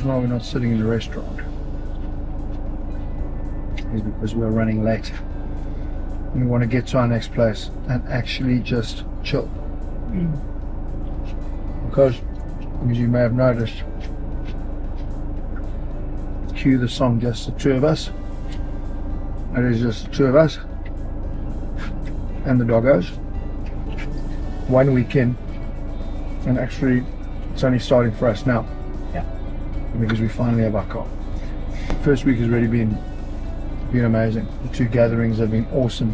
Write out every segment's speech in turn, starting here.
reason why we're not sitting in the restaurant is because we're running late. We want to get to our next place and actually just chill. Because, as you may have noticed, cue the song Just the Two of Us. It is just the two of us and the doggos. One weekend, and actually it's only starting for us now. Yeah. Because we finally have our car. First week has already been amazing. The two gatherings have been awesome.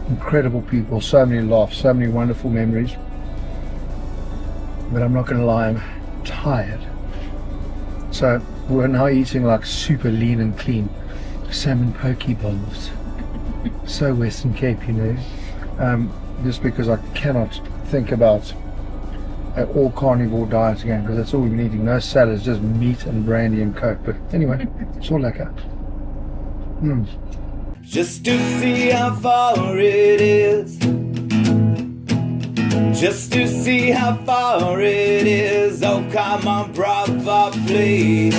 Incredible people, so many laughs, so many wonderful memories. But I'm not going to lie, I'm tired. So we're now eating like super lean and clean salmon poke bowls. So Western Cape, you know. Just because I cannot think about an all carnivore diet again, because that's all we've been eating. No salads, just meat and brandy and coke. But anyway, it's all lekker. Just to see how far it is. Just to see how far it is. Oh, come on, brother, please.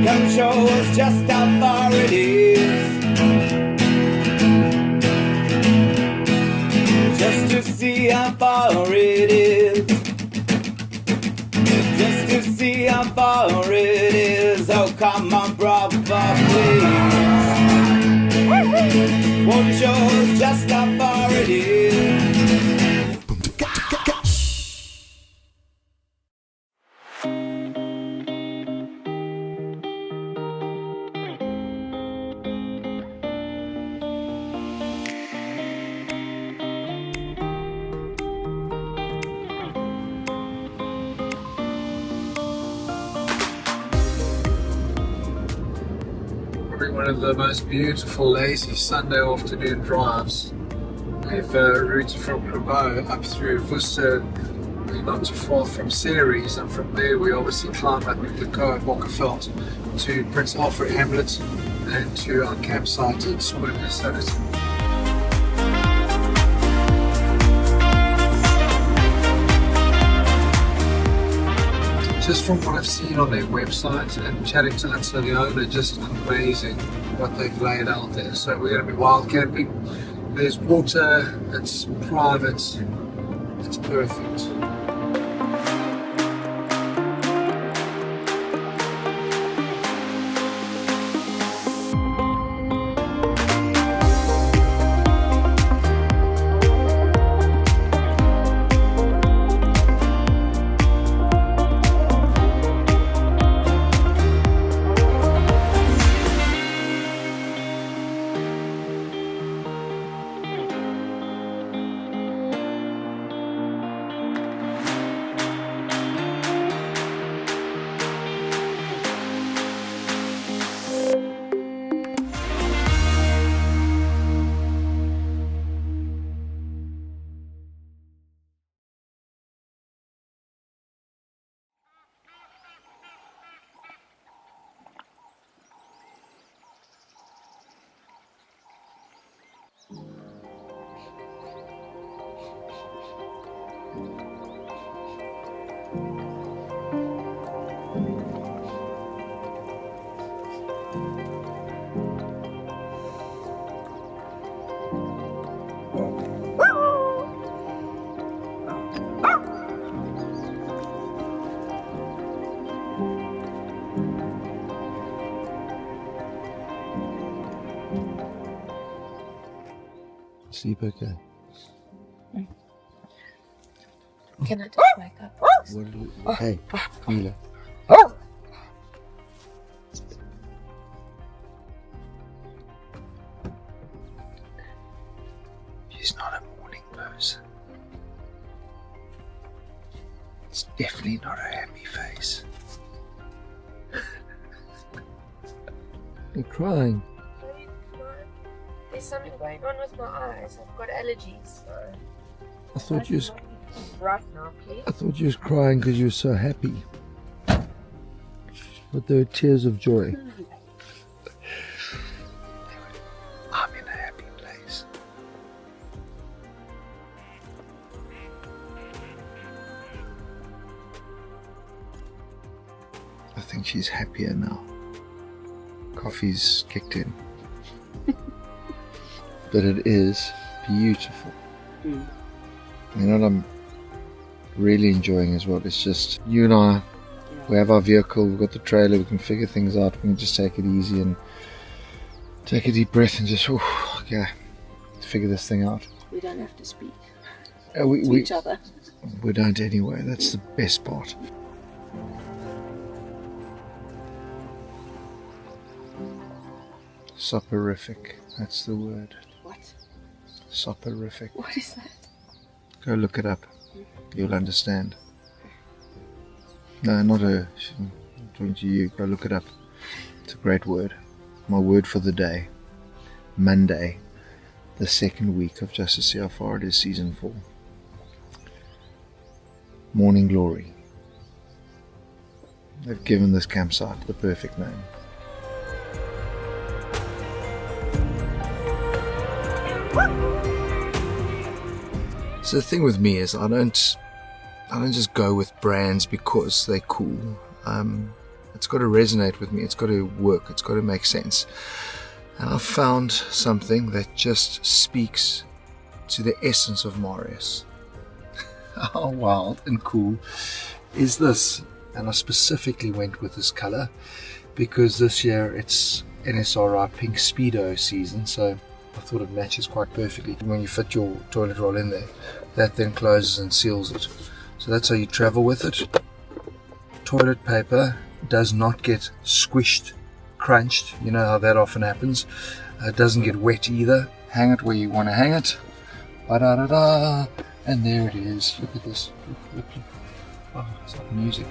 Come show us just how far it is. Just to see how far it is. Just to see how far it is. Oh, come on, brother, please. Won't you show us just how far it is? One of the most beautiful lazy Sunday afternoon drives. We've routed from Koue up through Worcester, not too far from Cederberg, and from there we obviously climb up the Koue Bokkeveld to Prince Alfred Hamlet and to our campsite at Schoongezicht. Just from what I've seen on their website and chatting to the owner, just amazing what they've laid out there. So we're going to be wild camping. There's water, it's private, it's perfect. Sleep okay? Can I just wake up? What do you, hey, Mila. She's not a morning person. It's definitely not a happy face. You're crying. There's something going on with my eyes. I've got allergies, so I thought you was, right now, please. I thought you was crying because you were so happy. But there were tears of joy. I'm in a happy place. think she's happier now. Coffee's kicked in. But it is beautiful. You know what I'm really enjoying as well? It's just you and I. We have our vehicle, we've got the trailer, we can figure things out, we can just take it easy and take a deep breath and just, figure this thing out. We don't have to speak to each other. We don't anyway, that's the best part. Soporific, that's the word. What? Soporific. What is that? Go look it up, you'll understand. No, not her. I'm talking to you. Go look it up. It's a great word. My word for the day. Monday, the second week of Just to See How Far It Is, Season 4. Morning Glory. They've given this campsite the perfect name. So the thing with me is I don't just go with brands because they're cool. It's got to resonate with me. It's got to work. It's got to make sense. And I found something that just speaks to the essence of Marius. How wild and cool is this? And I specifically went with this color because this year it's NSRI Pink Speedo season. So I thought it matches quite perfectly. When you fit your toilet roll in there, that then closes and seals it. So that's how you travel with it. Toilet paper does not get squished, crunched. You know how that often happens. It doesn't get wet either. Hang it where you want to hang it. Ba-da-da-da. And there it is. Look at this. Look. Oh, it's like music.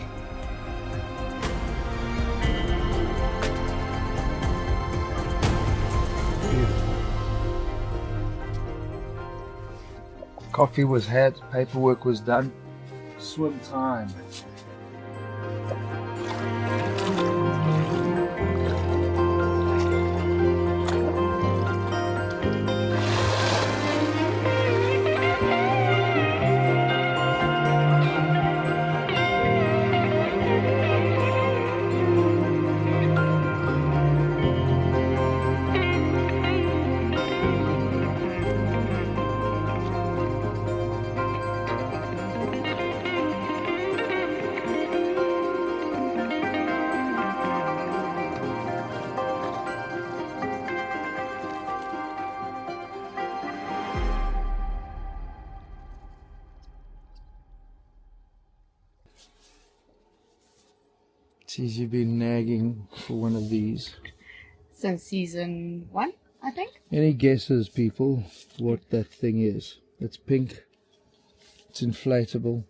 Beautiful. Coffee was had. Paperwork was done. Swim time. Geez, you've been nagging for one of these. Since season 1, I think. Any guesses, people, what that thing is? It's pink. It's inflatable.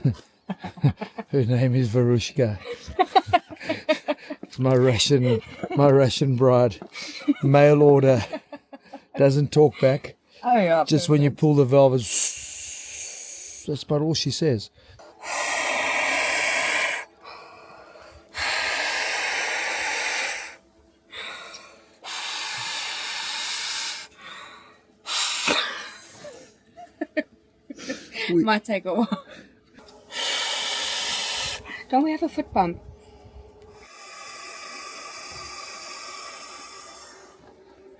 Her name is Varushka. It's my Russian bride. Mail order. Doesn't talk back. Oh yeah. Just perfect. When you pull the valve, that's about all she says. Might take a while. Don't we have a foot pump?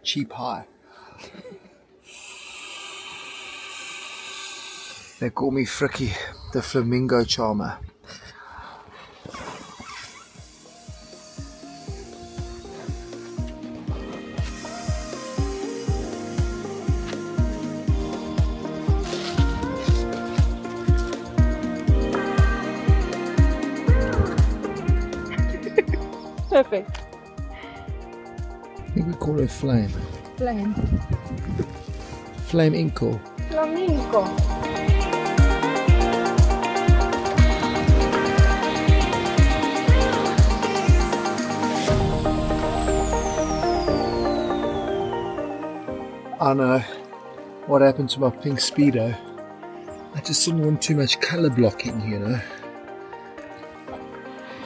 Cheap high. They call me Frikkie, the flamingo charmer. Perfect. I think we call her Flame. Flame. Flamenco. Flamenco. I know what happened to my pink Speedo. I just didn't want too much colour blocking, you know.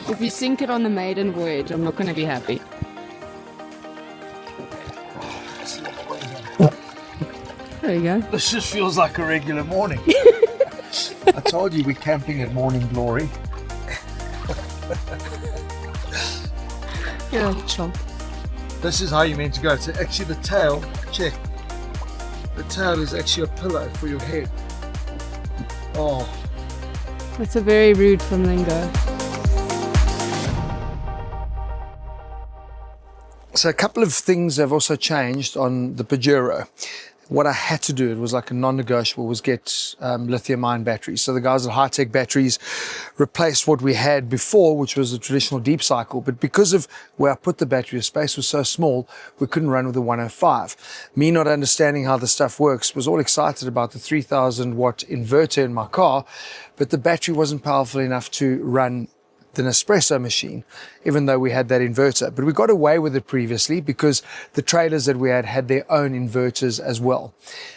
If you sink it on the maiden voyage, I'm not going to be happy. There you go. This just feels like a regular morning. I told you we're camping at Morning Glory. You're like a chomp. This is how you're meant to go. So actually the tail, check. The tail is actually a pillow for your head. Oh. It's a very rude flamingo. So a couple of things have also changed on the Pajero. What I had to do, it was like a non-negotiable, was get lithium-ion batteries. So the guys at High-Tech Batteries replaced what we had before, which was a traditional deep cycle. But because of where I put the battery, the space was so small, we couldn't run with the 105. Me not understanding how the stuff works, was all excited about the 3,000 watt inverter in my car, but the battery wasn't powerful enough to run the Nespresso machine, even though we had that inverter. But we got away with it previously because the trailers that we had their own inverters as well.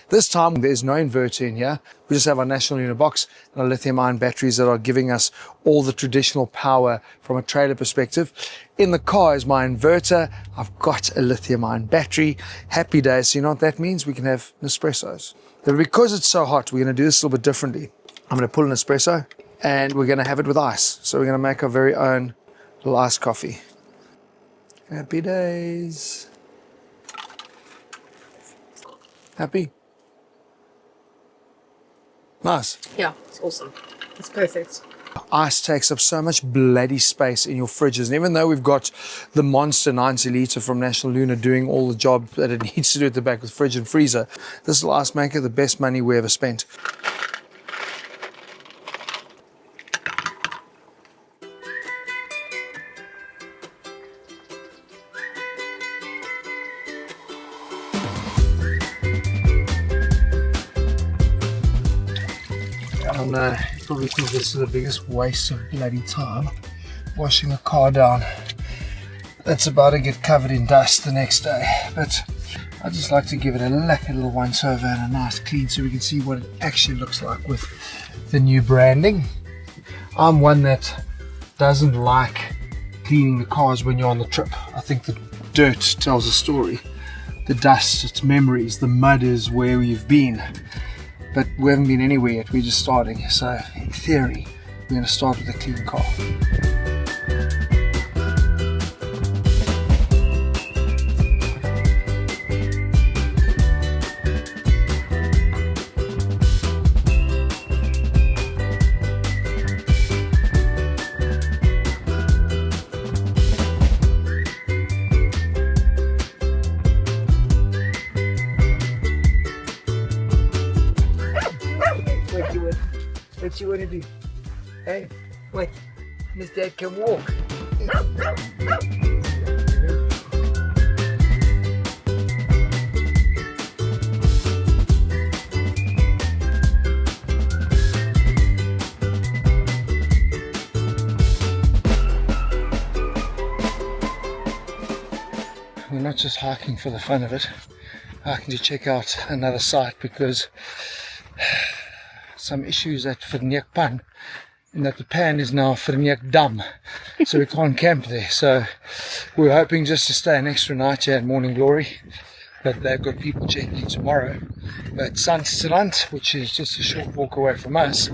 This time there's no inverter in here. We just have our National Lunar box and our lithium-ion batteries that are giving us all the traditional power from a trailer perspective. In the car is my inverter. I've got a lithium-ion battery. Happy days. So you know what that means? We can have Nespressos. But because it's so hot, we're going to do this a little bit differently. I'm going to pull an espresso, and we're going to have it with ice. So we're going to make our very own little iced coffee. Happy days. Happy? Nice. Yeah, it's awesome. It's perfect. Ice takes up so much bloody space in your fridges. And even though we've got the monster 90 litre from National Lunar doing all the job that it needs to do at the back with fridge and freezer, this little ice maker, the best money we ever spent. I probably think this is the biggest waste of bloody time, washing a car down that's about to get covered in dust the next day. But I just like to give it a little once over and a nice clean so we can see what it actually looks like with the new branding. I'm one that doesn't like cleaning the cars when you're on the trip. I think the dirt tells a story. The dust, it's memories. The mud is where we've been. But we haven't been anywhere yet, we're just starting. So in theory, we're going to start with a clean car. What you want to do? Hey, wait, Miss Dad can walk. We're not just hiking for the fun of it, hiking to check out another site because some issues at Verniekpan, and that the pan is now Verniekdam, so we can't camp there. So we're hoping just to stay an extra night here at Morning Glory, but they've got people checking in tomorrow. But Sandstrand, which is just a short walk away from us,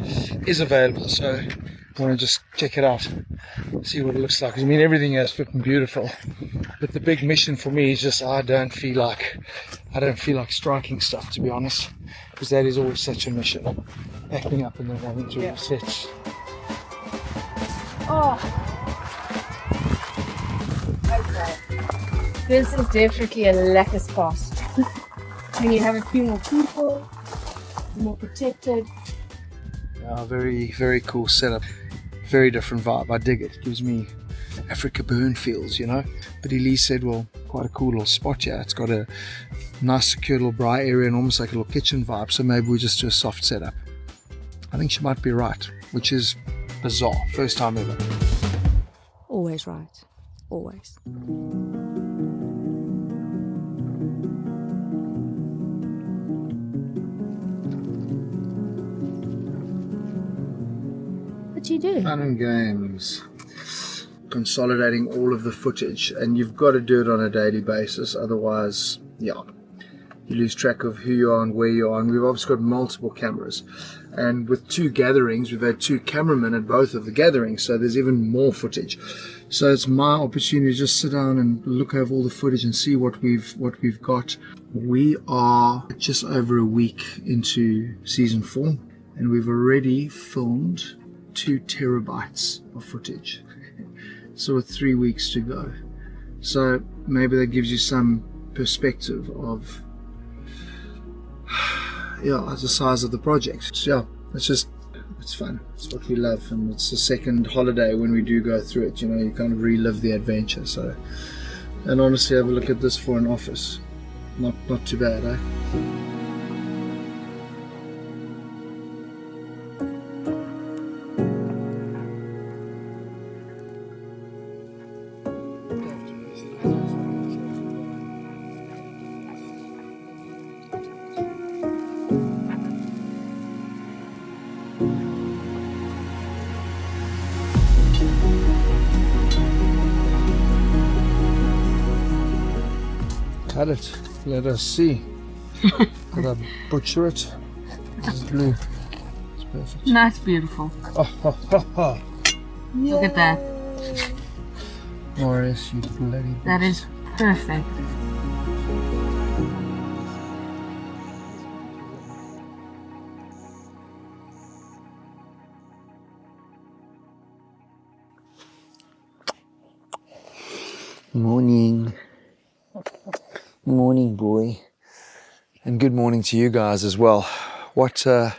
is available, so I want to just check it out, see what it looks like. I mean, everything here is flipping beautiful, but the big mission for me is just I don't feel like striking stuff, to be honest, because that is always such a mission, backing up and then having to reset. Oh. Okay. This is definitely a lekker spot. When you have a few more people, more protected. Yeah, very, very cool setup. Very different vibe. I dig it. It gives me Africa burn feels, you know. But Elize said, well, quite a cool little spot here. It's got a nice secure little braai area and almost like a little kitchen vibe. So maybe we just do a soft setup. I think she might be right, which is bizarre. First time ever. Always right. Always. What do you do? Fun and games. Consolidating all of the footage, and you've got to do it on a daily basis, otherwise, yeah, you lose track of who you are and where you are. And we've obviously got multiple cameras. And with 2 gatherings, we've had 2 cameramen at both of the gatherings, so there's even more footage. So it's my opportunity to just sit down and look over all the footage and see what we've got. We are just over a week into season 4, and we've already filmed 2 terabytes of footage. So with 3 weeks to go. So maybe that gives you some perspective of the size of the project. So it's fun. It's what we love, and it's the second holiday when we do go through it. You kind of relive the adventure. So, and honestly, have a look at this for an office. Not too bad, eh? Cut it. Let us see. Could I butcher it? This is blue. It's perfect. No, it's beautiful. Oh. Look at that. Morris, you bloody beast. That is perfect. Morning. Morning, boy. And good morning to you guys as well. What a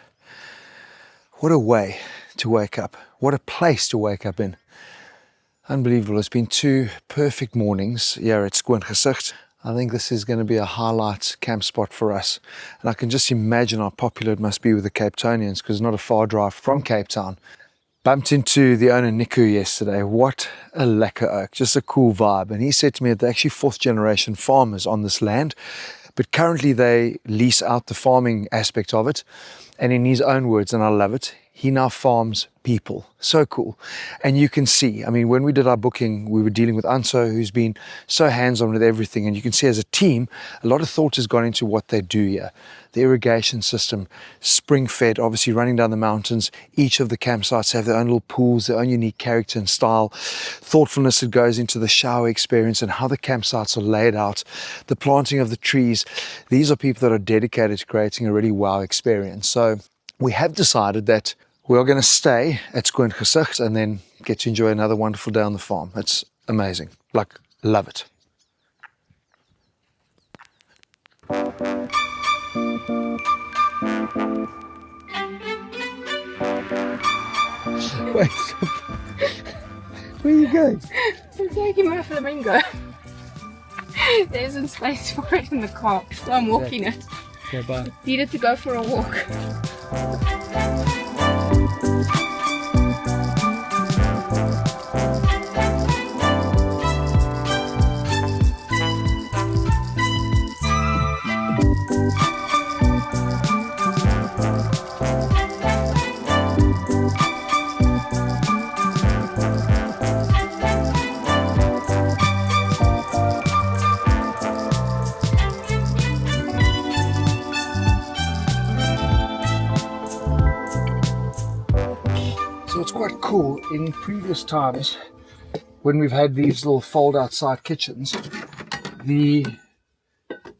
way to wake up. What a place to wake up in. Unbelievable. It's been 2 perfect mornings here at Schoongezicht. I think this is going to be a highlight camp spot for us. And I can just imagine how popular it must be with the Cape Townians, because it's not a far drive from Cape Town. Bumped into the owner Niku yesterday. What a lekker oak, just a cool vibe. And he said to me that they're actually 4th generation farmers on this land, but currently they lease out the farming aspect of it. And in his own words, and I love it, he now farms people. So cool. And you can see, I mean, when we did our booking, we were dealing with Anso, who's been so hands-on with everything. And you can see as a team, a lot of thought has gone into what they do here. The irrigation system, spring-fed, obviously running down the mountains. Each of the campsites have their own little pools, their own unique character and style. Thoughtfulness that goes into the shower experience and how the campsites are laid out. The planting of the trees. These are people that are dedicated to creating a really wow experience. So we have decided that we are going to stay at Schoongezicht and then get to enjoy another wonderful day on the farm. It's amazing. Like, love it. Wait, where are you going? I'm taking my flamingo. There isn't space for it in the car, so I'm walking it. Okay, bye. Needed to go for a walk. Quite cool. In previous times when we've had these little fold outside kitchens, the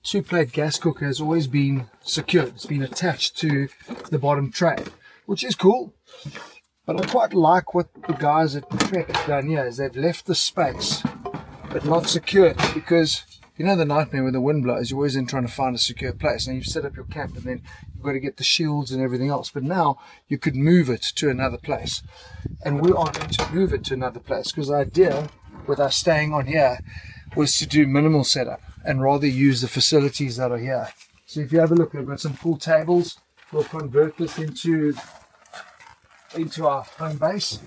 2-plate gas cooker has always been secured. It's been attached to the bottom tray, which is cool. But I quite like what the guys at Trek have done here, is they've left the space but not secured, because you know the nightmare when the wind blows, you're always in trying to find a secure place, and you've set up your camp and then you've got to get the shields and everything else. But now you could move it to another place, and we are going to move it to another place, because the idea with us staying on here was to do minimal setup and rather use the facilities that are here. So if you have a look, we've got some pool tables. We'll convert this into our home base,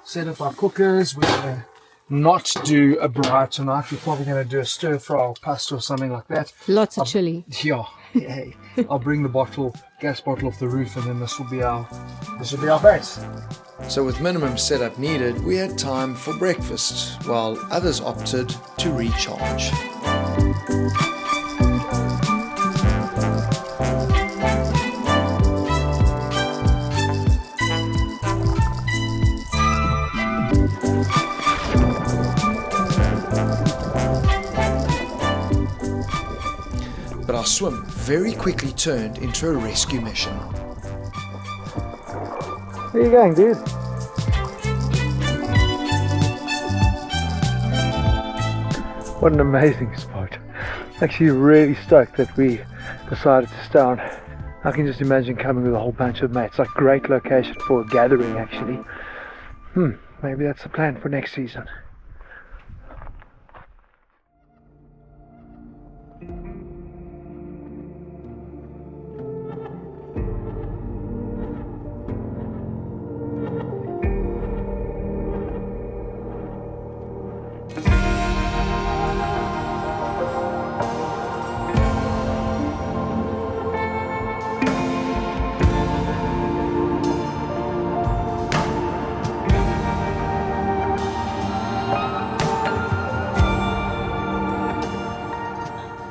set up our cookers. We're going to not do a braai tonight. We're probably going to do a stir fry or pasta or something like that. Lots of chili. Yeah, hey. I'll bring the gas bottle off the roof, and then this will be our base. So with minimum setup needed, we had time for breakfast, while others opted to recharge. our swim very quickly turned into a rescue mission. Where are you going, dude? What an amazing spot. Actually really stoked that we decided to stay on. I can just imagine coming with a whole bunch of mates. Like great location for a gathering actually. Maybe that's the plan for next season.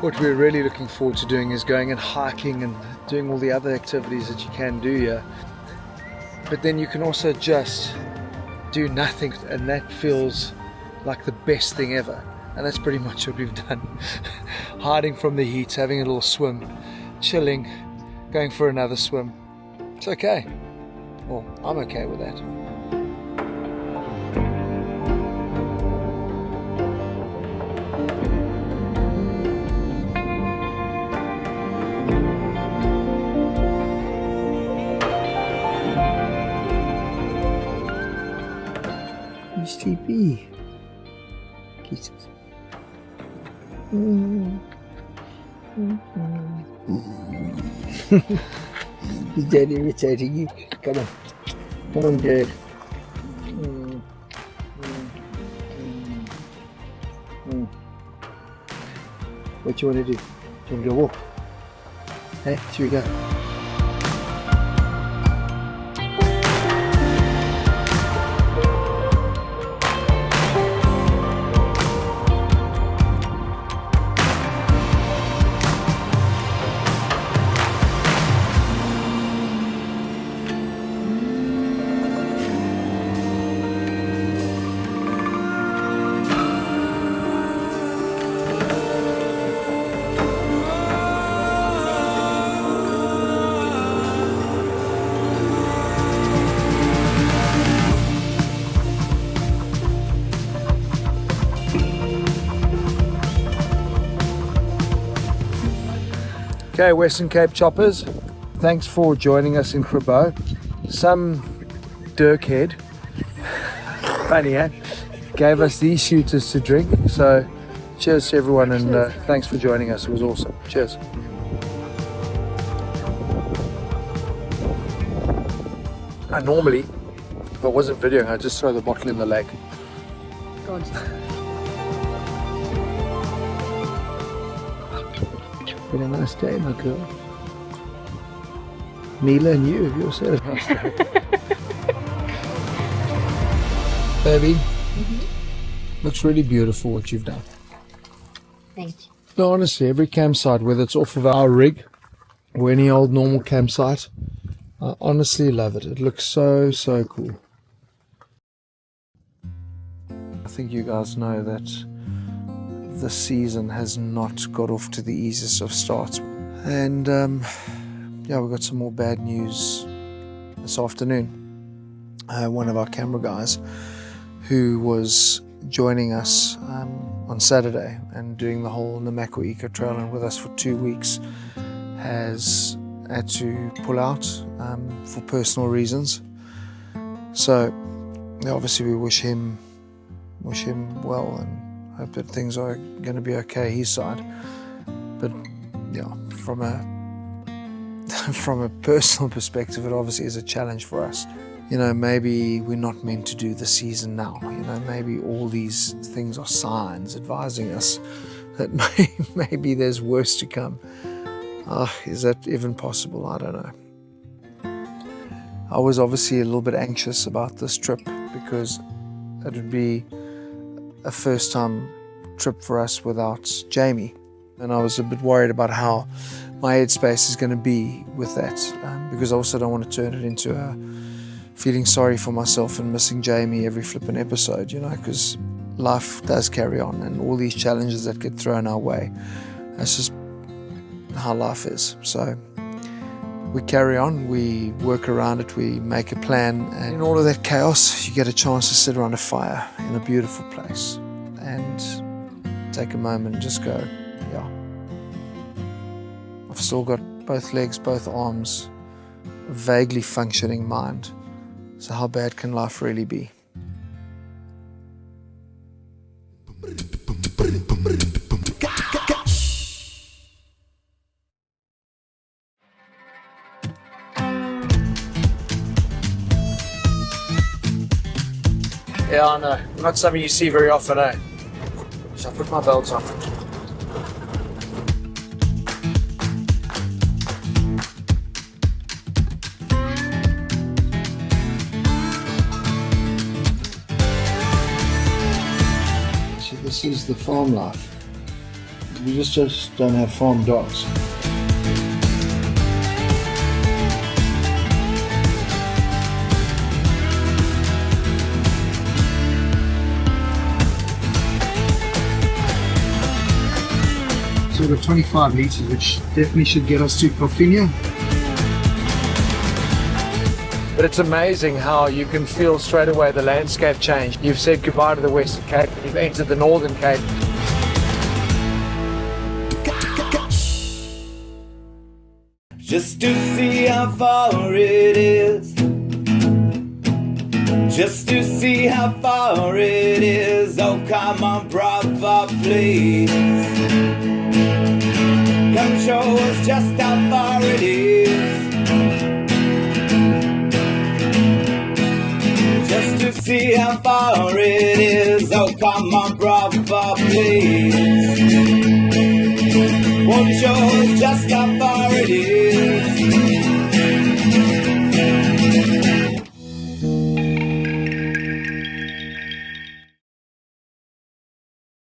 What we're really looking forward to doing is going and hiking and doing all the other activities that you can do here. But then you can also just do nothing, and that feels like the best thing ever. And that's pretty much what we've done. Hiding from the heat, having a little swim, chilling, going for another swim. It's okay. Well, I'm okay with that. Sleepy. Kisses. Is Daddy irritating you? Come on. Come on, Dad. What do you want to do? Do you want to go walk? Hey, should we go? Okay, Western Cape choppers, thanks for joining us in Koue. Some dirkhead, funny eh, gave us these shooters to drink, so cheers to everyone, and thanks for joining us, it was awesome. Cheers. I normally, if I wasn't videoing, I'd just throw the bottle in the lake. God. Been a nice day, my girl. Mila and you, you're so nice day. Baby, looks really beautiful what you've done. Thank you. No, honestly, every campsite, whether it's off of our rig or any old normal campsite, I honestly love it. It looks so, so cool. I think you guys know that the season has not got off to the easiest of starts, and yeah, we got some more bad news this afternoon. One of our camera guys who was joining us on Saturday and doing the whole Namakwa Eco Trail and with us for 2 weeks has had to pull out for personal reasons. So yeah, obviously we wish him well and hope that things are going to be okay his side. But yeah, from a personal perspective, it obviously is a challenge for us. You know, maybe we're not meant to do the season now. You know, maybe all these things are signs advising us that maybe there's worse to come. Is that even possible? I don't know. I was obviously a little bit anxious about this trip because it would be a first time trip for us without Jamie, and I was a bit worried about how my headspace is going to be with that, because I also don't want to turn it into a feeling sorry for myself and missing Jamie every flipping episode, you know, because life does carry on and all these challenges that get thrown our way, it's just how life is. So we carry on, we work around it, we make a plan, and in all of that chaos, you get a chance to sit around a fire in a beautiful place and take a moment and just go, yeah, I've still got both legs, both arms, a vaguely functioning mind. So how bad can life really be? Yeah, I know. Not something you see very often, eh? So I put my belt on. So this is the farm life. We just don't have farm dogs. So we've got 25 litres, which definitely should get us to Porfinia. But it's amazing how you can feel straight away the landscape change. You've said goodbye to the Western Cape, you've entered the Northern Cape. Just to see how far it is. Just to see how far it is. Oh, come on, brother, please. Come show us just how far it is. Just to see how far it is. Oh, come on, brother, please. Won't you show us just how far it is?